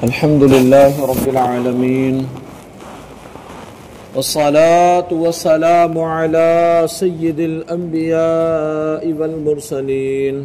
الحمد لله رب العالمين والصلاة والسلام على سيد الأنبياء والمرسلين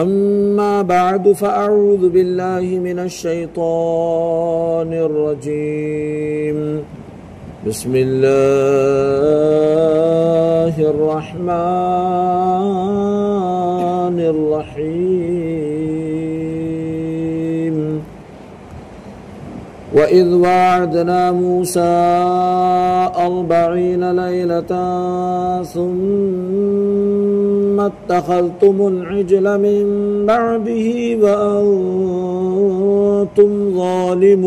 أما بعد فأعوذ بالله من الشيطان الرجيم بسم الله الرحمن الرحيم وَإِذْ وَاعَدْنَا مُوسَىٰ 40 لَيْلَةً ثُمَّ اتَّخَذْتُمُ الْعِجْلَ مِن بَعْدِهِ وَأَنتُمْ ظَالِمُونَ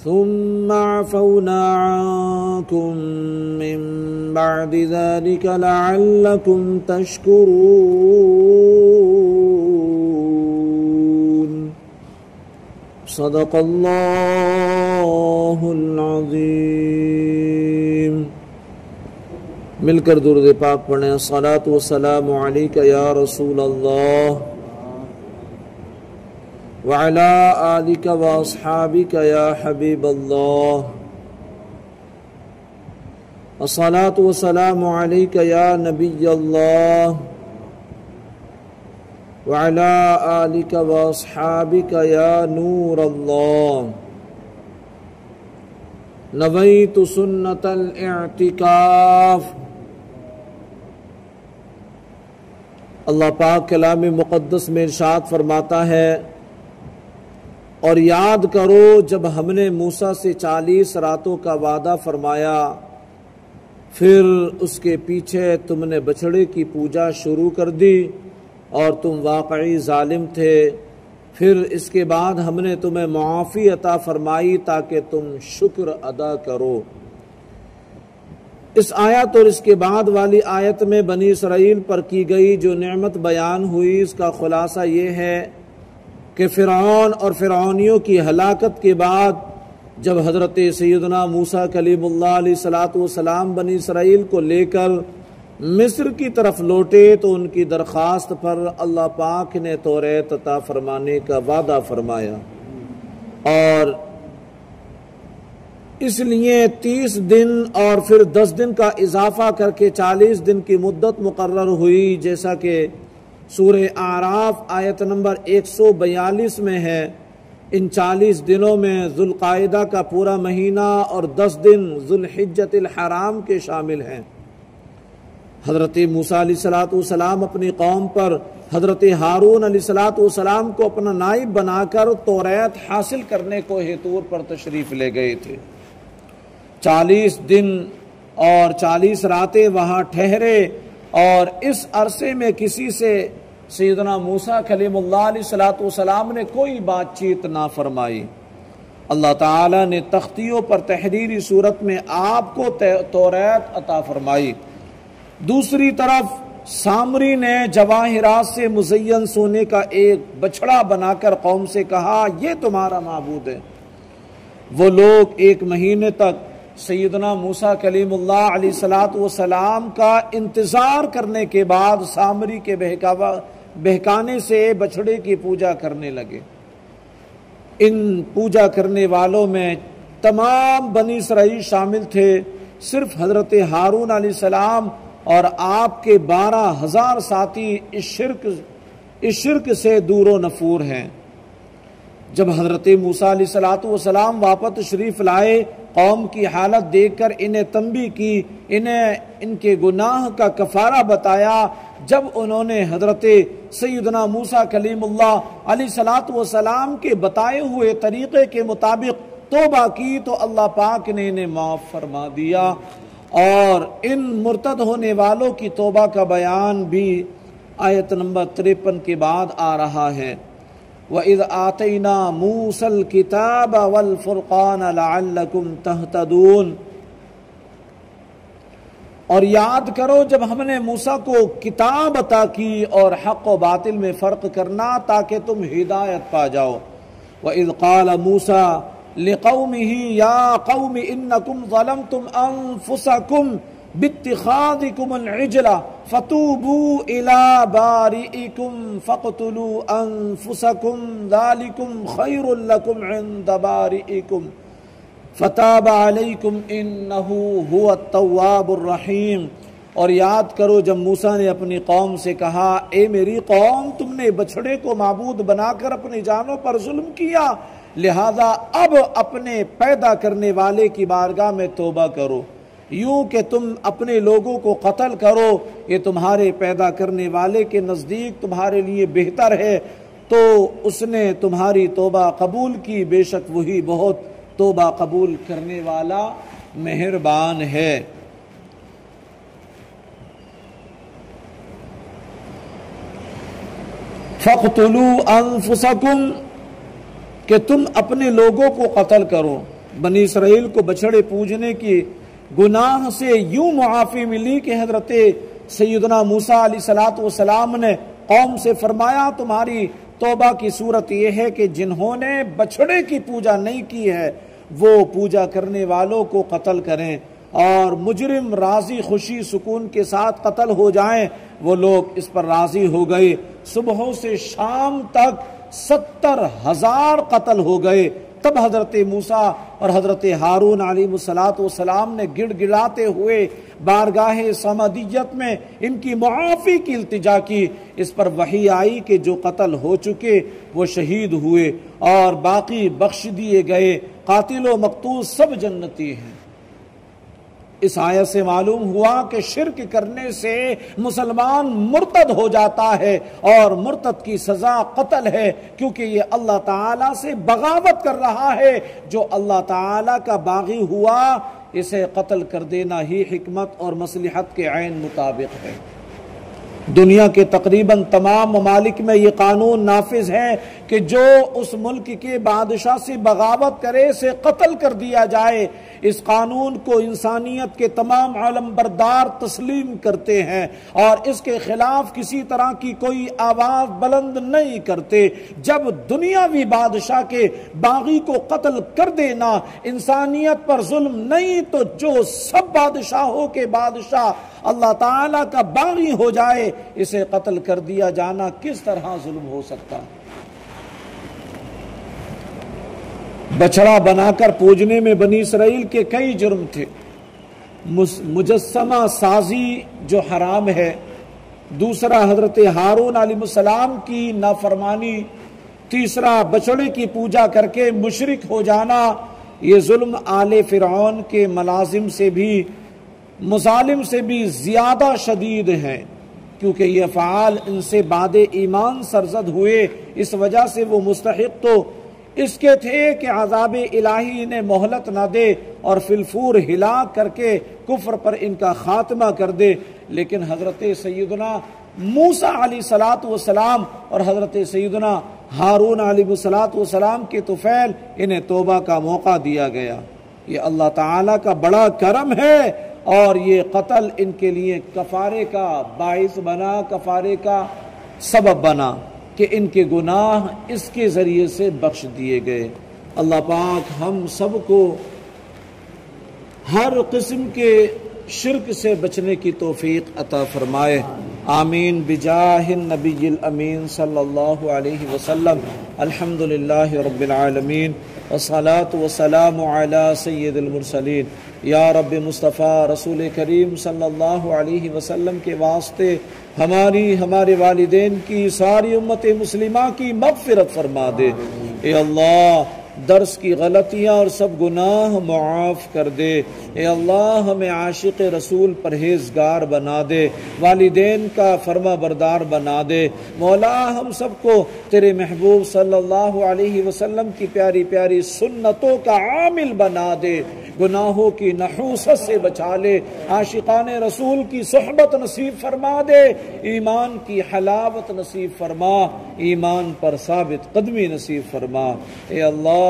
ثُمَّ عَفَوْنَا عَنكُم مِّن بَعْدِ ذَلِكَ لَعَلَّكُمْ تَشْكُرُونَ صدق اللہ العظیم۔ مل کر درود پاک پڑھیں۔ الصلاۃ والسلام علیک یا رسول اللہ وعلی آلک واصحابک یا حبیب اللہ۔ الصلاۃ والسلام علیک یا نبی اللہ وعلى آلك واصحابك يا نور الله۔ نويت سنة الاعتکاف۔ اللہ پاک کلام مقدس میں ارشاد فرماتا ہے، اور یاد کرو جب ہم نے موسیٰ سے 40 راتوں کا وعدہ فرمایا، پھر اس کے پیچھے تم نے بچھڑے کی پوجا شروع کر دی اور تم واقعی ظالم تھے، پھر اس کے بعد ہم نے تمہیں معافی عطا فرمائی تاکہ تم شکر ادا کرو۔ اس آیت اور اس کے بعد والی آیت میں بنی اسرائیل پر کی گئی جو نعمت بیان ہوئی، اس کا خلاصہ یہ ہے کہ فرعون اور فرعونیوں کی ہلاکت کے بعد جب حضرت سیدنا موسیٰ کلیم اللہ علیہ السلام بنی اسرائیل کو لے کر مصر کی طرف لوٹے تو ان کی درخواست پر اللہ پاک نے توریت عطا فرمانے کا وعدہ فرمایا، اور اس لیے 30 دن اور پھر 10 دن کا اضافہ کر کے 40 دن کی مدت مقرر ہوئی، جیسا کہ سورہ اعراف آیت نمبر 142 میں ہے۔ ان 40 دنوں میں ذوالقعدہ کا پورا مہینہ اور 10 دن ذوالحجۃ الحرام کے شامل ہیں۔ حضرت موسیٰ علیہ السلام اپنی قوم پر حضرت ہارون علیہ السلام کو اپنا نائب بنا کر توریت حاصل کرنے کو طور پر تشریف لے گئے تھے۔ 40 دن اور 40 راتیں وہاں ٹھہرے، اور اس عرصے میں کسی سے سیدنا موسیٰ کلیم اللہ علیہ السلام نے کوئی بات چیت نہ فرمائی۔ اللہ تعالیٰ نے تختیوں پر تحریری صورت میں آپ کو توریت عطا فرمائی۔ دوسری طرف سامری نے جواہرات سے مزین سونے کا ایک بچھڑا بنا کر قوم سے کہا، یہ تمہارا معبود ہے۔ وہ لوگ 1 مہینے تک سیدنا موسیٰ کلیم اللہ علیہ السلام کا انتظار کرنے کے بعد سامری کے بہکانے سے بچھڑے کی پوجا کرنے لگے۔ ان پوجا کرنے والوں میں تمام بنی اسرائیل شامل تھے، صرف حضرت ہارون علیہ السلام اور آپ کے 12,000 ساتھی اس شرک سے دور و نفور ہیں۔ جب حضرت موسیٰ علیہ السلام واپس تشریف لائے، قوم کی حالت دیکھ کر انہیں تنبیہ کی، انہیں ان کے گناہ کا کفارہ بتایا۔ جب انہوں نے حضرت سیدنا موسیٰ کلیم اللہ علیہ السلام کے بتائے ہوئے طریقے کے مطابق توبہ کی تو اللہ پاک نے انہیں معاف فرما دیا، اور ان مرتد ہونے والوں کی توبہ کا بیان بھی آیت نمبر 53 کے بعد آ رہا ہے۔ وَإِذْ آتَيْنَا مُوسَى الْكِتَابَ وَالْفُرْقَانَ لَعَلَّكُمْ تَهْتَدُونَ۔ اور یاد کرو جب ہم نے موسیٰ کو کتاب عطا کی اور حق و باطل میں فرق کرنا تاکہ تم ہدایت پا جاؤ۔ وَإِذْ قَالَ مُوسَى لِقَوْمِهِ يَا قَوْمِ إِنَّكُمْ ظَلَمْتُمْ أَنفُسَكُمْ بِاتِّخَاذِكُمُ الْعِجْلَ فتوبوا إلى بارئكم فاقتلوا أنفسكم ذلكم خير لكم عند بارئكم فتاب علیکم انہ هو التواب الرحیم۔ اور یاد کرو جب موسیٰ نے اپنی قوم سے کہا اے میری قوم تم نے بچھڑے کو معبود بنا کر اپنی جانوں پر ظلم کیا، لہذا اب اپنے پیدا کرنے والے کی بارگاہ میں توبہ کرو، یوں کہ تم اپنے لوگوں کو قتل کرو، یہ تمہارے پیدا کرنے والے کے نزدیک تمہارے لیے بہتر ہے، تو اس نے تمہاری توبہ قبول کی، بے شک وہی بہت توبہ قبول کرنے والا مہربان ہے۔ فَاقْتُلُوا أَنفُسَكُمْ کہ تم اپنے لوگوں کو قتل کرو۔ بنی اسرائیل کو بچھڑے پوجنے کی گناہ سے یوں معافی ملی کہ حضرت سیدنا موسیٰ علیہ السلام نے قوم سے فرمایا تمہاری توبہ کی صورت یہ ہے کہ جنہوں نے بچھڑے کی پوجا نہیں کی ہے وہ پوجا کرنے والوں کو قتل کریں، اور مجرم راضی خوشی سکون کے ساتھ قتل ہو جائیں۔ وہ لوگ اس پر راضی ہو گئے، صبح سے شام تک 70,000 قتل ہو گئے۔ تب حضرت موسیٰ اور حضرت ہارون علیہ السلام نے گڑ گڑاتے ہوئے بارگاہ سمدیت میں ان کی معافی کی التجا کی۔ اس پر وحی آئی کہ جو قتل ہو چکے وہ شہید ہوئے اور باقی بخش دیے گئے، قاتل و مقتول سب جنتی ہیں۔ اس آیت سے معلوم ہوا کہ شرک کرنے سے مسلمان مرتد ہو جاتا ہے اور مرتد کی سزا قتل ہے، کیونکہ یہ اللہ تعالیٰ سے بغاوت کر رہا ہے۔ جو اللہ تعالیٰ کا باغی ہوا اسے قتل کر دینا ہی حکمت اور مصلحت کے عین مطابق ہے۔ دنیا کے تقریباً تمام ممالک میں یہ قانون نافذ ہے کہ جو اس ملک کے بادشاہ سے بغاوت کرے اسے قتل کر دیا جائے۔ اس قانون کو انسانیت کے تمام عالم بردار تسلیم کرتے ہیں اور اس کے خلاف کسی طرح کی کوئی آواز بلند نہیں کرتے۔ جب دنیاوی بادشاہ کے باغی کو قتل کر دینا انسانیت پر ظلم نہیں، تو جو سب بادشاہوں کے بادشاہ اللہ تعالیٰ کا باغی ہو جائے اسے قتل کر دیا جانا کس طرح ظلم ہو سکتا؟ بچڑا بنا کر پوجنے میں بنی اسرائیل کے کئی جرم تھے۔ مجسمہ سازی جو حرام ہے، دوسرا حضرت ہارون علیہ السلام کی نافرمانی، تیسرا بچڑے کی پوجا کر کے مشرک ہو جانا۔ یہ ظلم آل فرعون کے مظالم سے بھی زیادہ شدید ہیں، کیونکہ یہ افعال ان سے بعد ایمان سرزد ہوئے، اس وجہ سے وہ مستحق تو اس کے تھے کہ عذاب الہی انہیں مہلت نہ دے اور فی الفور ہلاک کر کے کفر پر ان کا خاتمہ کر دے، لیکن حضرت سیدنا موسیٰ علیہ السلام اور حضرت سیدنا ہارون علیہ السلام کے طفیل انہیں توبہ کا موقع دیا گیا۔ یہ اللہ تعالیٰ کا بڑا کرم ہے، اور یہ قتل ان کے لیے کفارے کا باعث بنا، کفارے کا سبب بنا کہ ان کے گناہ اس کے ذریعے سے بخش دیے گئے۔ اللہ پاک ہم سب کو ہر قسم کے شرک سے بچنے کی توفیق عطا فرمائے، آمین بجاہ النبی الامین صلی اللہ علیہ وسلم۔ الحمدللہ رب العالمین والصلاة والسلام علی سید المرسلین۔ یا رب مصطفیٰ رسول کریم صلی اللہ علیہ وسلم کے واسطے ہمارے والدین کی، ساری امت مسلمہ کی مغفرت فرما دے۔ اے اللہ درس کی غلطیاں اور سب گناہ معاف کر دے۔ اے اللہ ہمیں عاشق رسول پرہیزگار بنا دے، والدین کا فرما بردار بنا دے۔ مولا ہم سب کو تیرے محبوب صلی اللہ علیہ وسلم کی پیاری پیاری سنتوں کا عامل بنا دے، گناہوں کی نحوست سے بچا لے، عاشقان رسول کی صحبت نصیب فرما دے، ایمان کی حلاوت نصیب فرما، ایمان پر ثابت قدمی نصیب فرما۔ اے اللہ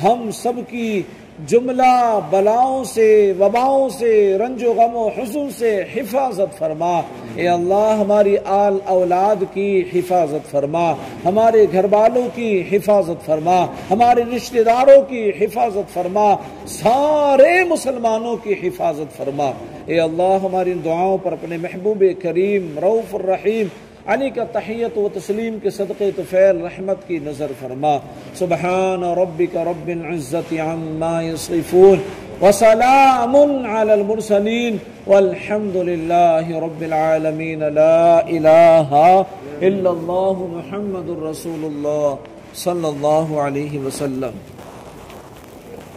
ہم سب کی جملہ بلاؤں سے، وباؤں سے، رنج و غم و حزن سے حفاظت فرما۔ اے اللہ ہماری آل اولاد کی حفاظت فرما، ہمارے گھر والوں کی حفاظت فرما، ہمارے رشتہ داروں کی حفاظت فرما، سارے مسلمانوں کی حفاظت فرما۔ اے اللہ ہماری دعاؤں پر اپنے محبوب کریم رؤوف الرحیم علی کا تحیت و تسلیم کے صدقے طفیل رحمت کی نظر فرما۔ سبحان ربک رب العزت عما یصفون وسلام علی المرسلین والحمد للہ رب العالمین۔ لا الہ الا اللہ محمد رسول اللہ صلی اللہ علیہ وسلم۔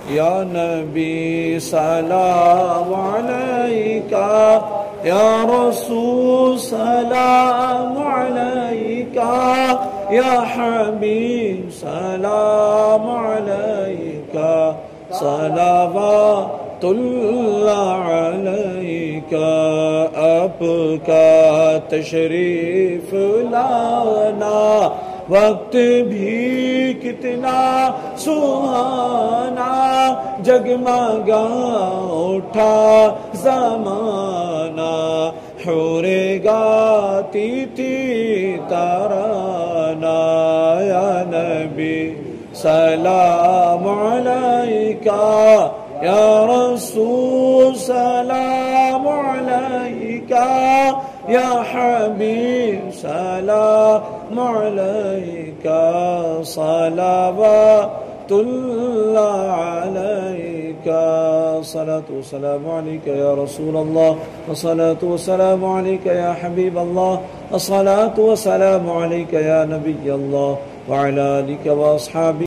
یا نبی سلام علیکہ، یا رسول سلام علیکہ، یا حبیب سلام علیکہ، صلوات اللہ علیکہ۔ آپ کا تشریف لانا وقت بھی کتنا سہانا، جگمگا اٹھا زمانہ، حوریں گاتی تھی ترانہ۔ یا نبی سلام علیکہ، یا رسول سلام علیکہ، یا حبیب سلام علیکہ، صلوات اللہ علیکہ۔ الصلاة والسلام علیکہ یا رسول اللہ، الصلاة والسلام علیکہ یا حبیب اللہ، الصلاة والسلام علیکہ یا نبی اللہ، وعلی آلک واصحابک